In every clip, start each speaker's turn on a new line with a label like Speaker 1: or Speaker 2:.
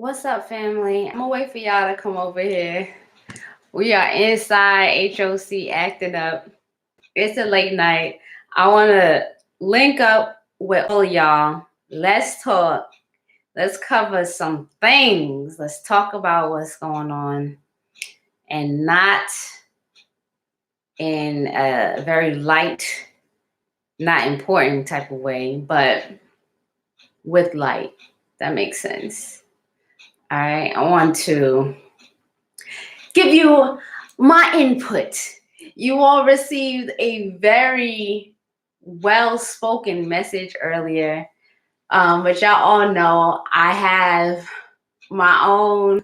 Speaker 1: What's up, family? I'm gonna wait for y'all to come over here. We are inside HOC acting up. It's a late night. I wanna link up with all y'all. Let's talk. Let's cover some things. Let's talk about what's going on and not in a very light, not important type of way, but with light. That makes sense. All right. I want to give you my input. You all received a very well spoken message earlier, but y'all all know I have my own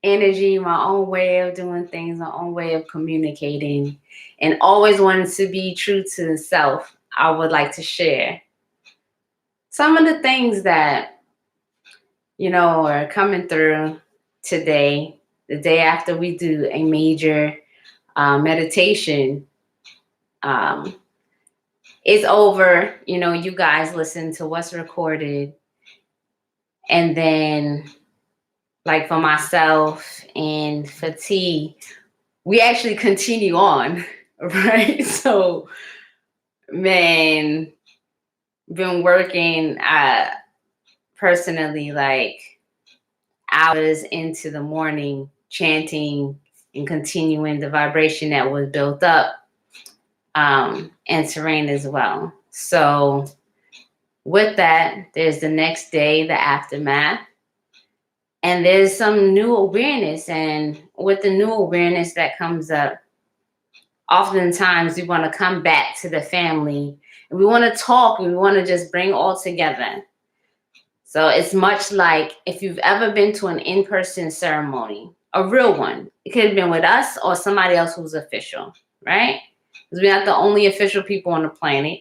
Speaker 1: energy, my own way of doing things, my own way of communicating, and always wanting to be true to self. I would like to share some of the things that, are coming through today, the day after we do a major meditation. Um, it's over. You guys listen to what's recorded. And then, like for myself and for T, we actually continue on, right? So, man, been working personally like hours into the morning, chanting and continuing the vibration that was built up, and terrain as well. So with that, there's the next day, the aftermath, and there's some new awareness. And with the new awareness that comes up, oftentimes we want to come back to the family and we want to talk and we want to just bring all together. So it's much like if you've ever been to an in-person ceremony, a real one. It could have been with us or somebody else who's official, right? Because we're not the only official people on the planet.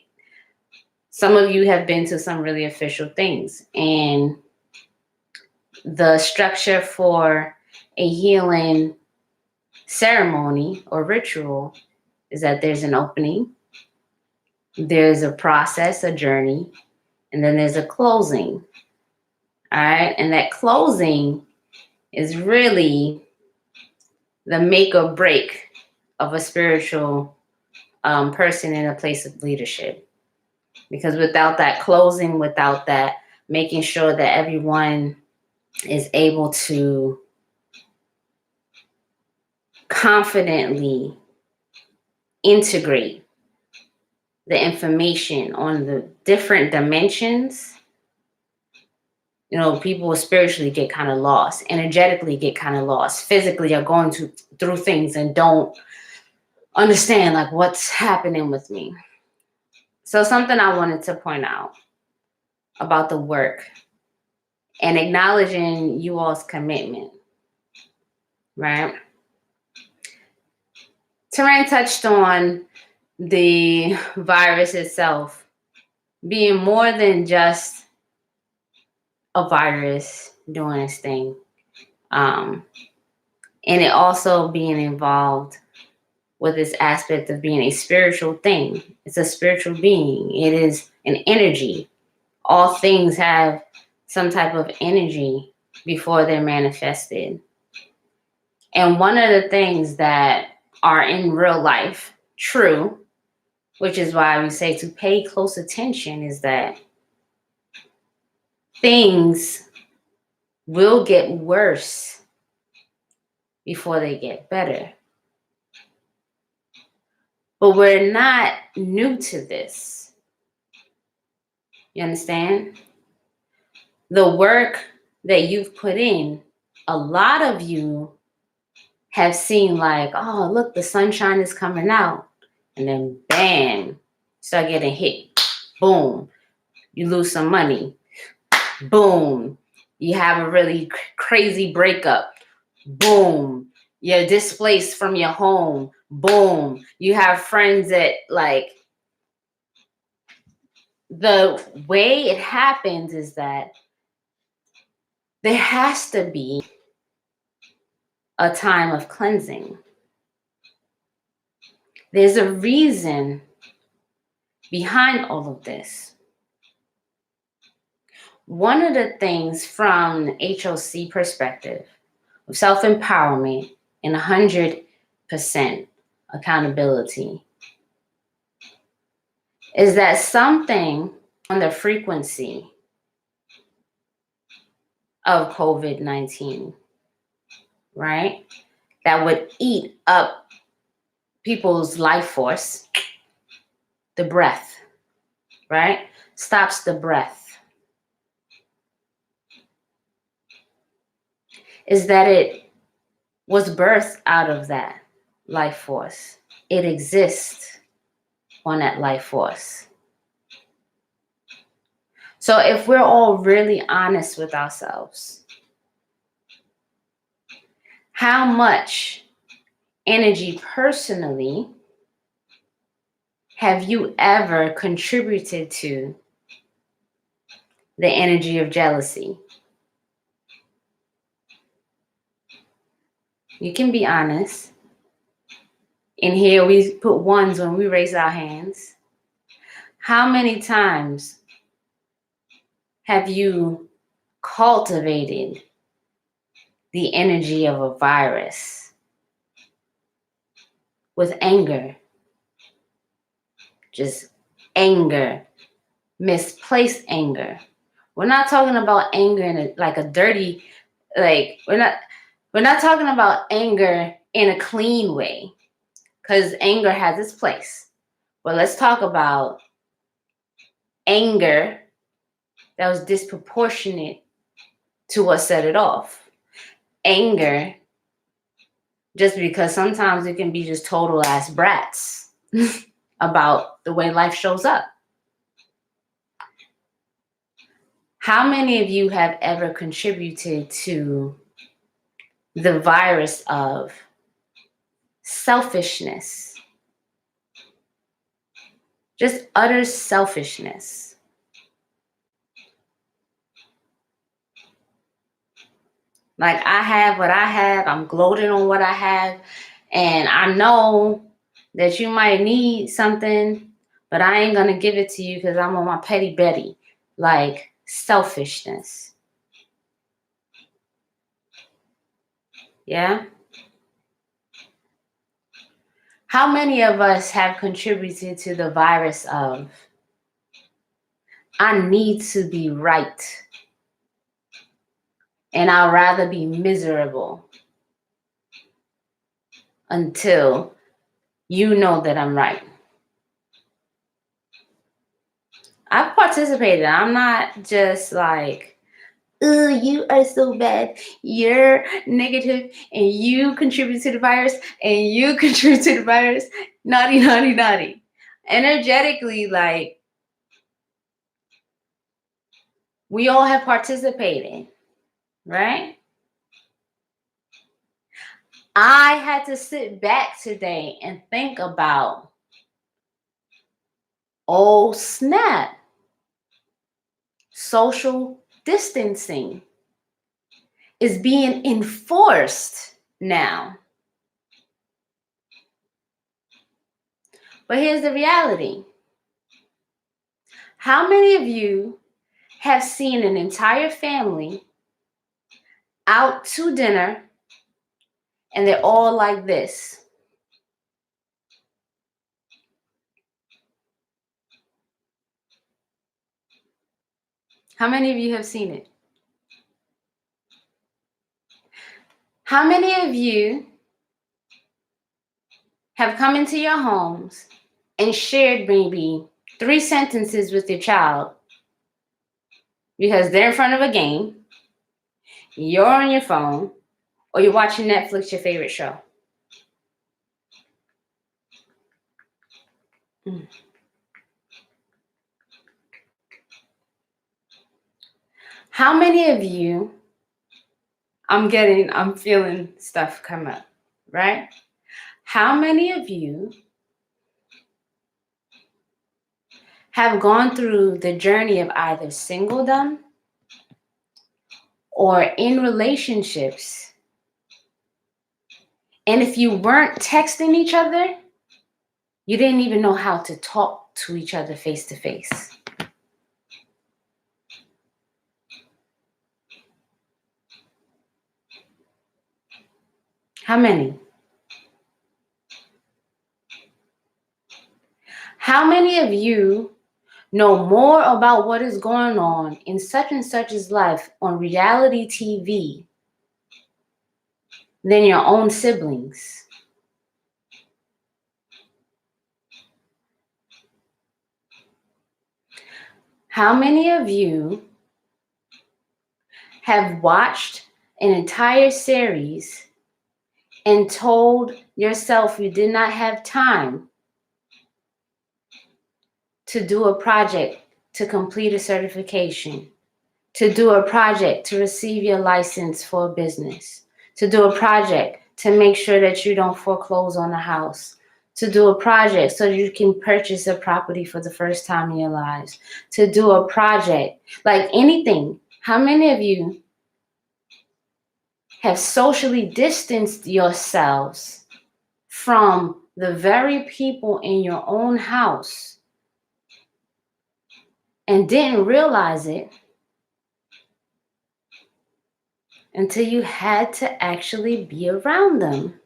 Speaker 1: Some of you have been to some really official things. And the structure for a healing ceremony or ritual is that there's an opening, there's a process, a journey, and then there's a closing. All right. And that closing is really the make or break of a spiritual person in a place of leadership. Because without that closing, without that making sure that everyone is able to confidently integrate the information on the different dimensions, people will spiritually get kind of lost, energetically get kind of lost, physically are going through things and don't understand like what's happening with me. So something I wanted to point out about the work and acknowledging you all's commitment, right? Terrain touched on the virus itself being more than just a virus doing its thing. And it also being involved with this aspect of being a spiritual thing. It's a spiritual being. It is an energy. All things have some type of energy before they're manifested. And one of the things that are in real life true, which is why we say to pay close attention, is that things will get worse before they get better. But we're not new to this. You understand? The work that you've put in, a lot of you have seen like, oh, look, the sunshine is coming out. And then bam, start getting hit. Boom. You lose some money. Boom. You have a really crazy breakup. Boom. You're displaced from your home. Boom. You have friends that like, the way it happens is that there has to be a time of cleansing. There's a reason behind all of this. one of the things from the HOC perspective of self-empowerment and 100% accountability is that something on the frequency of COVID-19, right, that would eat up people's life force, the breath, right, stops the breath, is that it was birthed out of that life force. It exists on that life force. So if we're all really honest with ourselves, how much energy personally have you ever contributed to the energy of jealousy? You can be honest. In here, we put ones when we raise our hands. How many times have you cultivated the energy of a virus with anger? Just anger, misplaced anger. We're not talking about anger in like a dirty, like we're not talking about anger in a clean way, because anger has its place. But let's talk about anger that was disproportionate to what set it off. Anger, just because sometimes it can be just total ass brats about the way life shows up. How many of you have ever contributed to the virus of selfishness? Just utter selfishness. Like, I have what I have, I'm gloating on what I have, and I know that you might need something, but I ain't gonna give it to you because I'm on my petty Betty. Like, selfishness. Yeah? How many of us have contributed to the virus of, I need to be right, and I'd rather be miserable until you know that I'm right? I've participated. I'm not just like, oh, you are so bad, you're negative, and you contribute to the virus, and you contribute to the virus. Naughty, naughty, naughty. Energetically, like, we all have participated, right? I had to sit back today and think about, oh snap, social distancing is being enforced now. But here's the reality. How many of you have seen an entire family out to dinner and they're all like this? How many of you have seen it? How many of you have come into your homes and shared maybe 3 sentences with your child because they're in front of a game, you're on your phone, or you're watching Netflix, your favorite show? How many of you, I'm feeling stuff come up, right? How many of you have gone through the journey of either singledom or in relationships, and if you weren't texting each other, you didn't even know how to talk to each other face to face? How many? How many of you know more about what is going on in such and such's life on reality TV than your own siblings? How many of you have watched an entire series and told yourself you did not have time to do a project to complete a certification, to do a project to receive your license for a business, to do a project to make sure that you don't foreclose on the house, to do a project so you can purchase a property for the first time in your lives, to do a project, like anything? How many of you have socially distanced yourselves from the very people in your own house and didn't realize it until you had to actually be around them?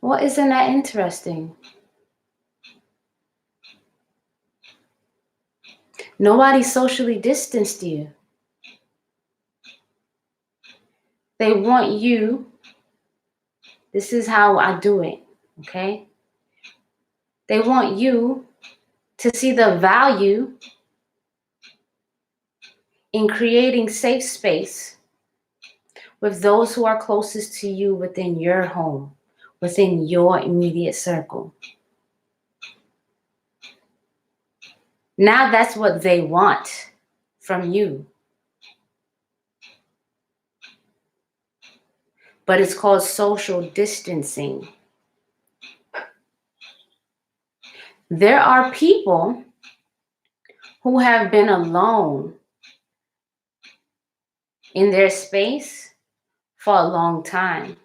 Speaker 1: Well, isn't that interesting? Nobody socially distanced you. They want you, this is how I do it, okay? They want you to see the value in creating safe space with those who are closest to you within your home, within your immediate circle. Now that's what they want from you. But it's called social distancing. There are people who have been alone in their space for a long time.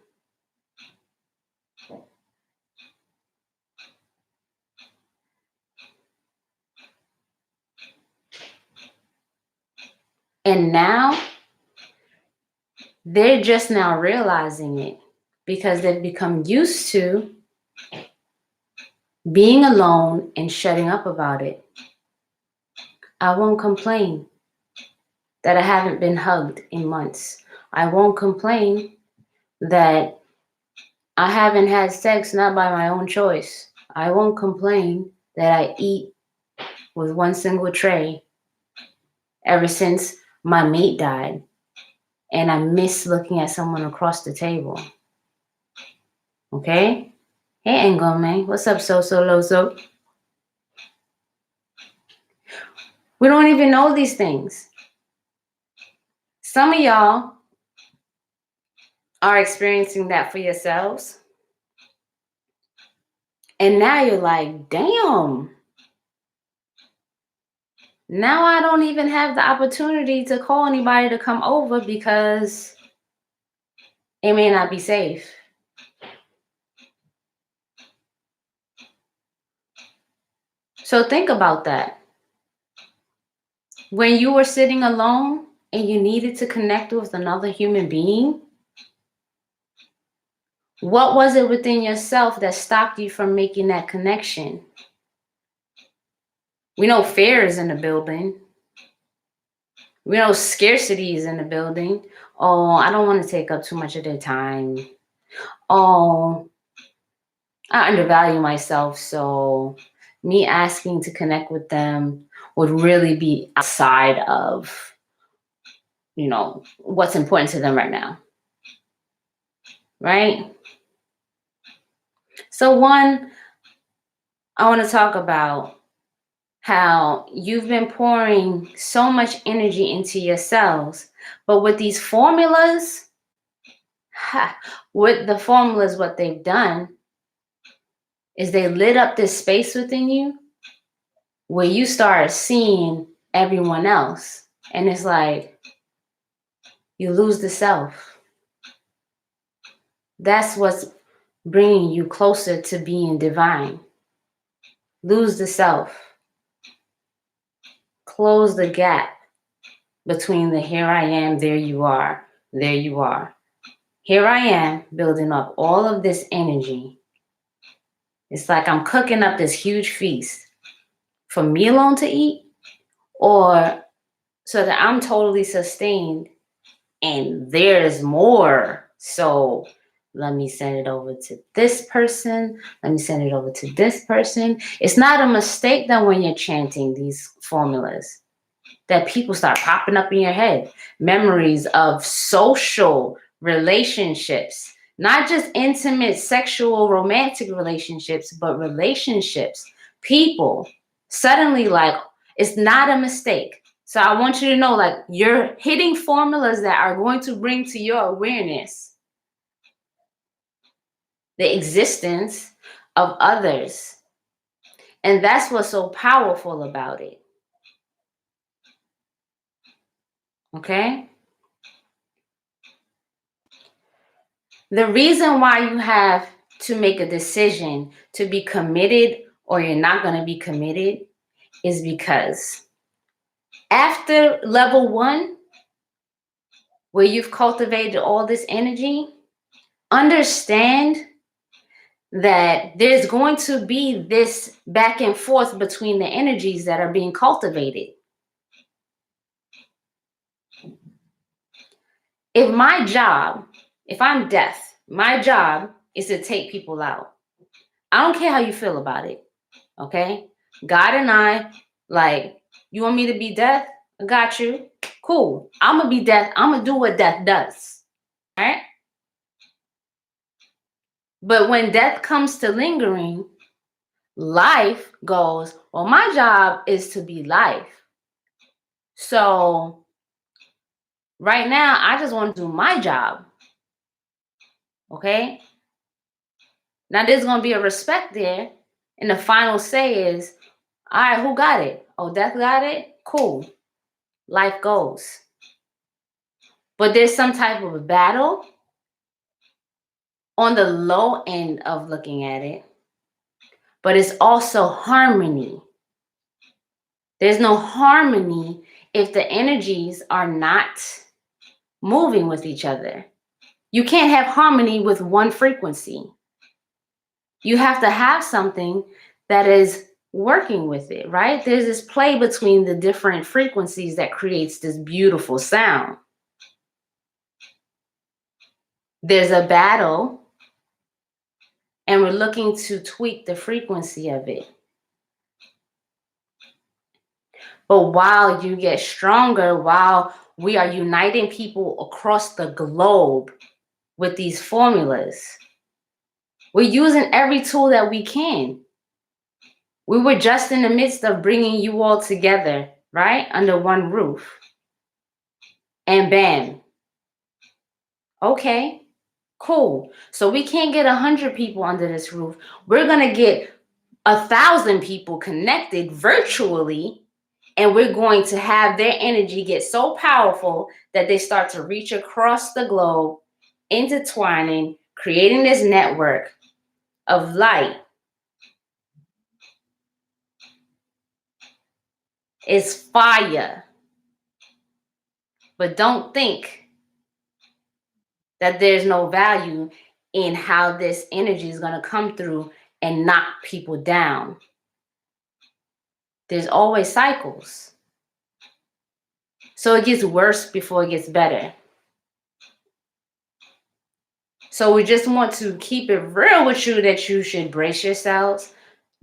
Speaker 1: And now they're just now realizing it because they've become used to being alone and shutting up about it. I won't complain that I haven't been hugged in months. I won't complain that I haven't had sex not by my own choice. I won't complain that I eat with one single tray ever since my mate died. And I miss looking at someone across the table. Okay? Hey, Ngome. What's up, So? We don't even know these things. Some of y'all are experiencing that for yourselves. And now you're like, damn. Now I don't even have the opportunity to call anybody to come over because it may not be safe. So think about that. When you were sitting alone and you needed to connect with another human being, what was it within yourself that stopped you from making that connection? We know fear is in the building. We know scarcity is in the building. Oh, I don't want to take up too much of their time. Oh, I undervalue myself, so me asking to connect with them would really be outside of, what's important to them right now. Right? So one, I want to talk about how you've been pouring so much energy into yourselves, but with these formulas, what they've done is they lit up this space within you where you start seeing everyone else. And it's like, you lose the self. That's what's bringing you closer to being divine. Lose the self. Close the gap between the here I am, there you are, there you are. Here I am building up all of this energy. It's like I'm cooking up this huge feast for me alone to eat, or so that I'm totally sustained and there's more. So let me send it over to this person. Let me send it over to this person. It's not a mistake that when you're chanting these formulas, that people start popping up in your head. Memories of social relationships, not just intimate, sexual, romantic relationships, but relationships, people. Suddenly, like, it's not a mistake. So I want you to know, like, you're hitting formulas that are going to bring to your awareness the existence of others. And that's what's so powerful about it. Okay? The reason why you have to make a decision to be committed or you're not going to be committed is because after level 1, where you've cultivated all this energy, understand that there's going to be this back and forth between the energies that are being cultivated. If I'm death, my job is to take people out. I don't care how you feel about it. Okay? God and I, like, you want me to be death? I got you. Cool. I'm going to be death. I'm going to do what death does. All right? But when death comes to lingering, life goes, well, my job is to be life. So right now, I just want to do my job. Okay? Now, there's going to be a respect there. And the final say is, all right, who got it? Oh, death got it? Cool. Life goes. But there's some type of a battle on the low end of looking at it. But it's also harmony. There's no harmony if the energies are not moving with each other. You can't have harmony with one frequency. You have to have something that is working with it, right? There's this play between the different frequencies that creates this beautiful sound. There's a battle, and we're looking to tweak the frequency of it. But while you get stronger, while we are uniting people across the globe with these formulas, we're using every tool that we can. We were just in the midst of bringing you all together, right? Under one roof. And bam. Okay, cool. So we can't get 100 people under this roof. We're going to get 1,000 people connected virtually. And we're going to have their energy get so powerful that they start to reach across the globe, intertwining, creating this network of light. It's fire. But don't think that there's no value in how this energy is going to come through and knock people down. There's always cycles. So it gets worse before it gets better. So we just want to keep it real with you that you should brace yourselves.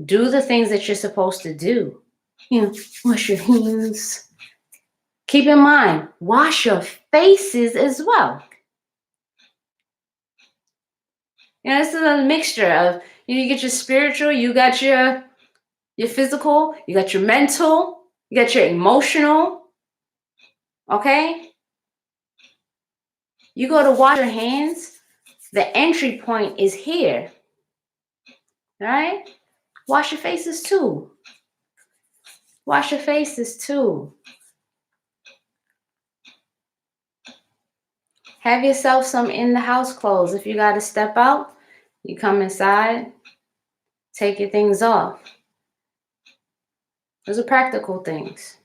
Speaker 1: Do the things that you're supposed to do. You know, wash your hands. Keep in mind, wash your faces as well. You know, this is a mixture of, you get your spiritual, you got your physical, you got your mental, you got your emotional. Okay? You go to wash your hands, the entry point is here. All right? Wash your faces too. Wash your faces too. Have yourself some in the house clothes. If you got to step out, you come inside, take your things off. Those are practical things.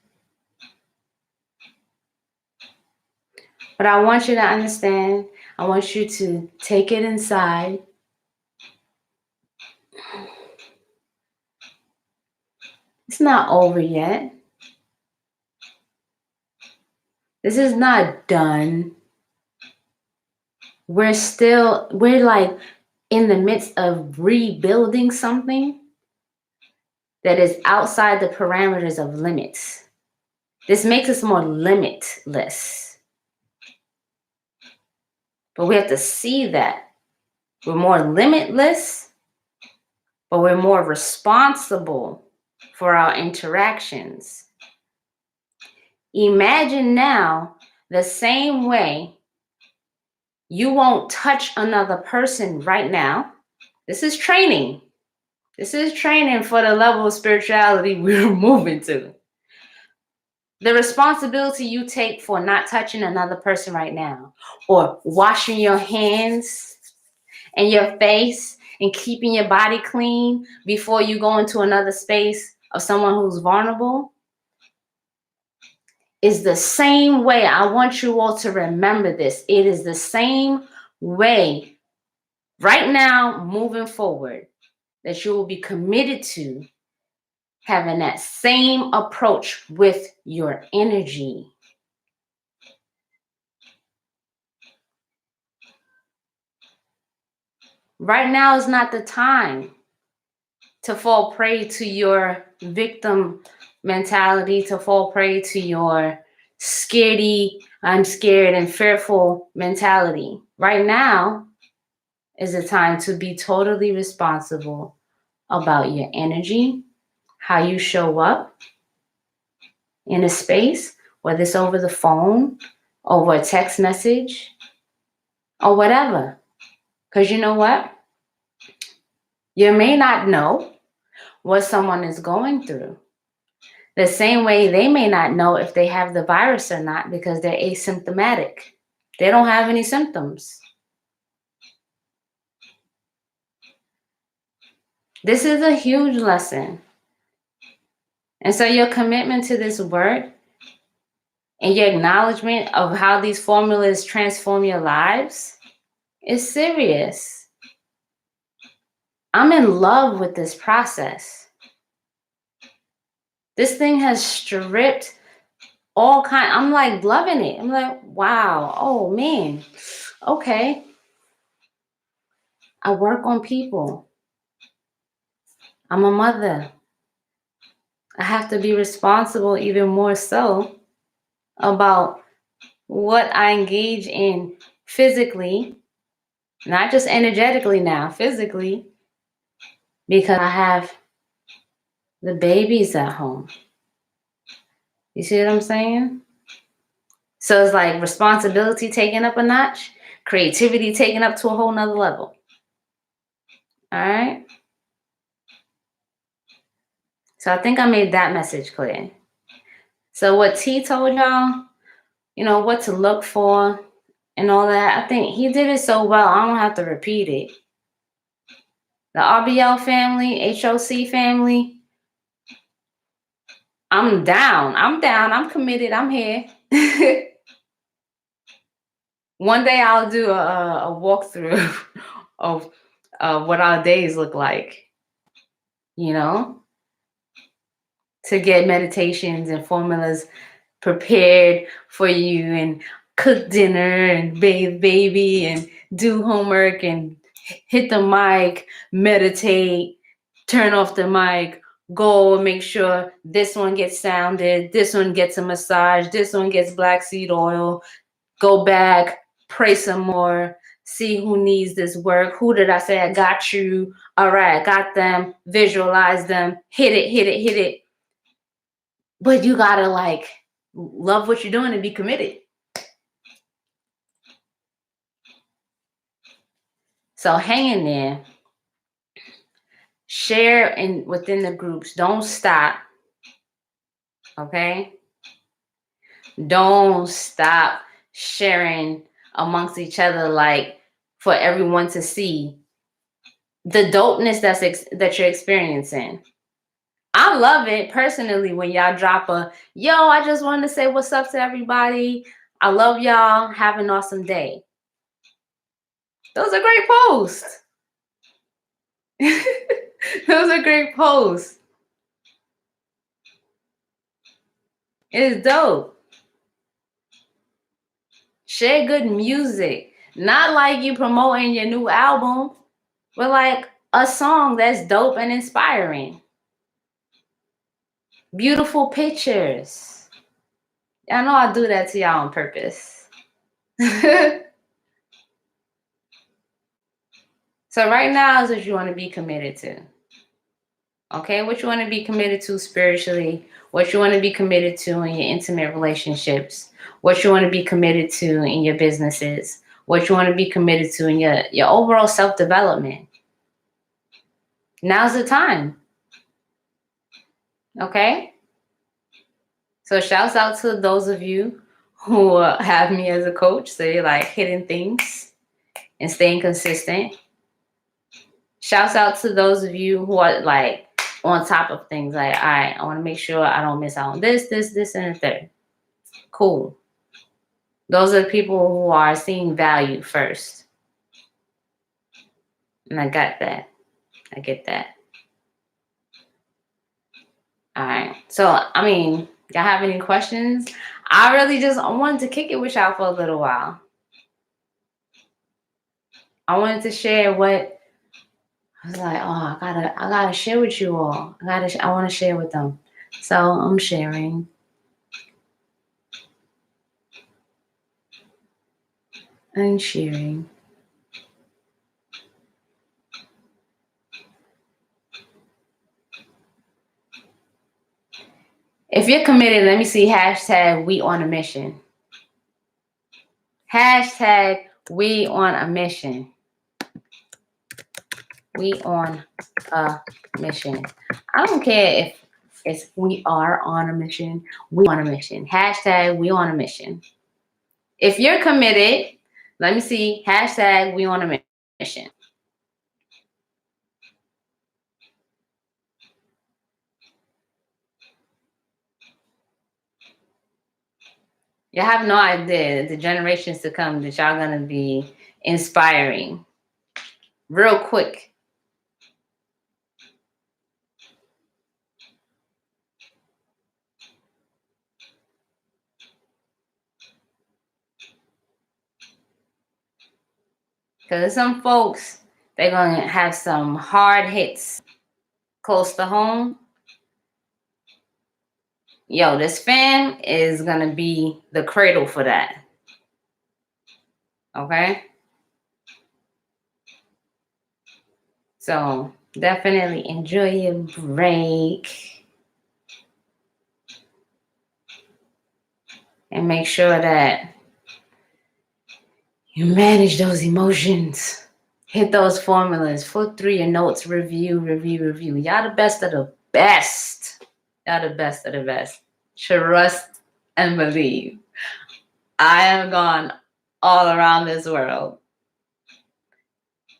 Speaker 1: But I want you to understand, I want you to take it inside. It's not over yet. This is not done. We're like in the midst of rebuilding something that is outside the parameters of limits. This makes us more limitless. But we have to see that we're more limitless, but we're more responsible for our interactions. Imagine now the same way you won't touch another person right now. This is training. This is training for the level of spirituality we're moving to. The responsibility you take for not touching another person right now, or washing your hands and your face and keeping your body clean before you go into another space of someone who's vulnerable, is the same way. I want you all to remember this. It is the same way right now, moving forward, that you will be committed to having that same approach with your energy. Right now is not the time to fall prey to your victim mentality, to fall prey to your scaredy, I'm scared and fearful mentality. Right now is the time to be totally responsible about your energy, how you show up in a space, whether it's over the phone, over a text message, or whatever. Because you know what? You may not know what someone is going through. The same way they may not know if they have the virus or not because they're asymptomatic. They don't have any symptoms. This is a huge lesson. And so your commitment to this work and your acknowledgement of how these formulas transform your lives is serious. I'm in love with this process. This thing has stripped all kind. I'm like loving it. I'm like, wow. Oh man. Okay. I work on people. I'm a mother. I have to be responsible even more so about what I engage in physically, not just energetically now, physically, because I have the babies at home. You see what I'm saying? So it's like responsibility taken up a notch, creativity taken up to a whole nother level. All right. So I think I made that message clear. So what T told y'all, what to look for and all that, I think he did it so well, I don't have to repeat it. The RBL family, HOC family, I'm down. I'm committed. I'm here. One day I'll do a walkthrough of what our days look like, to get meditations and formulas prepared for you and cook dinner and bathe baby and do homework and hit the mic, meditate, turn off the mic, go and make sure this one gets sounded, this one gets a massage, this one gets black seed oil, go back, pray some more, see who needs this work. Who did I say I got you? All right, I got them, visualize them, hit it. But you gotta love what you're doing and be committed. So hang in there. Share within the groups. Don't stop. Okay? Don't stop sharing amongst each other, for everyone to see the dopeness that you're experiencing. I love it personally when y'all drop a, yo, I just wanted to say what's up to everybody. I love y'all. Have an awesome day. Those are great posts. Those are great posts. It is dope. Share good music. Not like you promoting your new album, but like a song that's dope and inspiring. Beautiful pictures. I know I do that to y'all on purpose. So right now is what you want to be committed to. Okay, what you want to be committed to spiritually, what you want to be committed to in your intimate relationships, what you want to be committed to in your businesses, what you want to be committed to in your overall self-development. Now's the time. Okay? So shouts out to those of you who have me as a coach. So you're like hitting things and staying consistent. Shouts out to those of you who are like on top of things. Like, all right, I want to make sure I don't miss out on this, and the third. Cool. Those are the people who are seeing value first. And I got that. I get that. All right. So, I mean, y'all have any questions? I really just wanted to kick it with y'all for a little while. I wanted to share what I was like. Oh, I gotta share with you all. I want to share with them. So I'm sharing. I'm sharing. If you're committed, let me see hashtag we on a mission. Hashtag we on a mission. We on a mission. I don't care if it's we are on a mission. We on a mission. Hashtag we on a mission. If you're committed, let me see. Hashtag we on a mission. You have no idea the generations to come that y'all gonna be inspiring real quick. Because some folks, they're going to have some hard hits close to home. Yo, this fam is going to be the cradle for that. Okay? So definitely enjoy your break. And make sure that you manage those emotions. Hit those formulas. Flip through your notes. Review. Y'all the best of the best. Y'all the best of the best. Trust and believe. I am gone all around this world.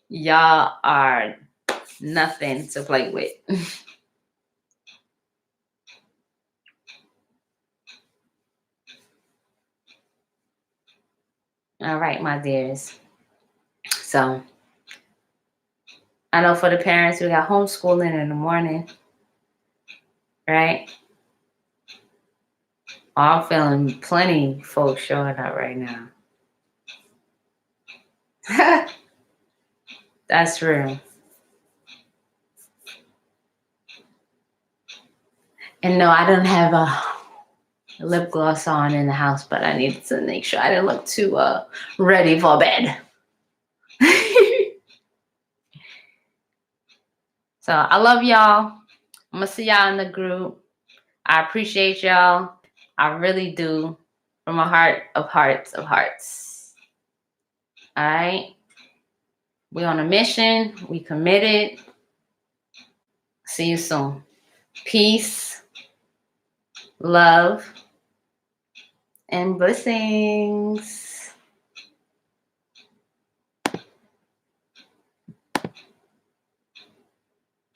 Speaker 1: Y'all are nothing to play with. All right, my dears. So I know for the parents, we got homeschooling in the morning, right? I'm feeling plenty folks showing up right now. That's real. And no, I don't have a lip gloss on in the house, but I needed to make sure I didn't look too ready for bed. So I love y'all. I'm gonna see y'all in the group. I appreciate y'all. I really do. From a heart of hearts of hearts. All right. We on a mission. We committed. See you soon. Peace, love, and blessings.